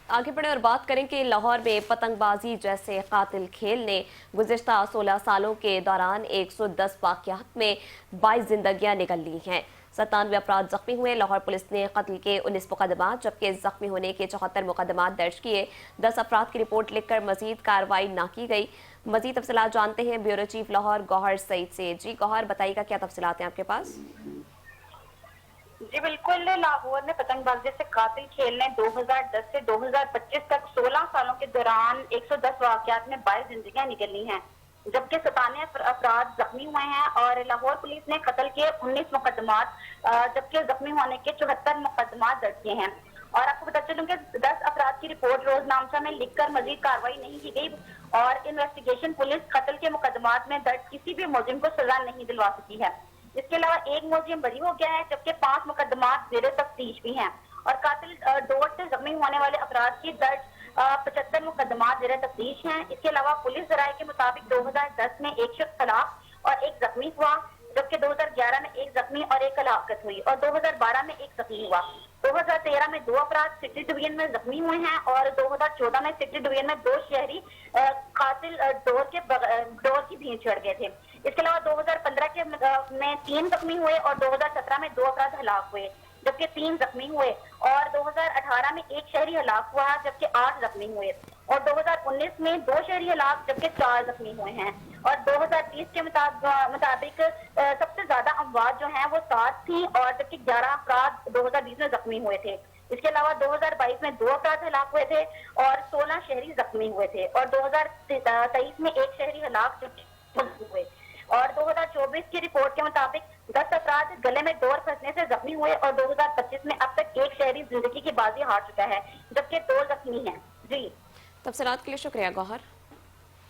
आगे बढ़े और बात करें कि लाहौर में पतंगबाजी जैसे कातिल खेल ने गुज़िश्ता 16 सालों के दौरान 110 वाक़यात में 22 जिंदगियां निकल ली हैं। 97 अफराद जख्मी हुए। लाहौर पुलिस ने कत्ल के 19 मुकदमात जबकि जख्मी होने के 74 मुकदमात दर्ज किए। 10 अफराद की रिपोर्ट लिखकर मजीद कार्रवाई न की गई। मजीद तफसीलात जानते हैं ब्यूरो चीफ लाहौर गौहर सईद से। जी गौहर, बताइएगा क्या तफसीलात हैं आपके पास? जी बिल्कुल, लाहौर में पतंगबाजी से कातिल खेल ने 2010 से 2025 तक 16 सालों के दौरान 110 वाकयात में 22 जिंदगियां निकली हैं, जबकि 97 अफराद जख्मी हुए हैं और लाहौर पुलिस ने कत्ल के 19 मुकदमात जबकि जख्मी होने के 74 मुकदमात दर्ज किए हैं। और आपको बता चलूं कि 10 अफराद की रिपोर्ट रोजनामसा में लिखकर मजीद कार्रवाई नहीं की गई और इन्वेस्टिगेशन पुलिस कत्ल के मुकदमात में दर्ज किसी भी मुलजिम को सजा नहीं दिलवा सकी है। इसके अलावा एक मुलजिम बरी हो गया है जबकि 5 मुकदमात जेर तफ्तीश भी हैं और कातिल डोर से जख्मी होने वाले अफराद की दर्ज 75 मुकदमात जेर तफ्तीश हैं। इसके अलावा पुलिस जराये के मुताबिक 2010 में एक शख्स हलाक और एक जख्मी हुआ, जबकि 2011 में एक जख्मी और एक हलाकत हुई और 2012 में एक जख्मी हुआ। 2013 में 2 अफराद सिटी डिवीजन में जख्मी हुए हैं और 2014 में सिटी डिवीजन में 2 शहरी कातिल डोर की भीड़ चढ़ गए थे। इसके अलावा 2015 के में 3 जख्मी हुए और 2017 में 2 अफराद हलाक हुए जबकि 3 जख्मी हुए और 2018 में एक शहरी हलाक हुआ जबकि 8 जख्मी हुए और 2019 में 2 शहरी हलाक जबकि 4 जख्मी हुए हैं और 2030 के मुताबिक सबसे ज्यादा अमवात जो हैं वो 7 थी और जबकि 11 अफराद 2020 में जख्मी हुए थे। इसके अलावा 2022 में 2 अफराद हलाक हुए थे और 16 शहरी जख्मी हुए थे और 2023 में एक शहरी हलाक हुए और 2024 की रिपोर्ट के मुताबिक 10 अफराद गले में डोर फंसने से जख्मी हुए और 2025 में अब तक एक शहरी जिंदगी की बाजी हार चुका है जबकि 2 जख्मी हैं। जी, तफसीलात के लिए शुक्रिया गौहर।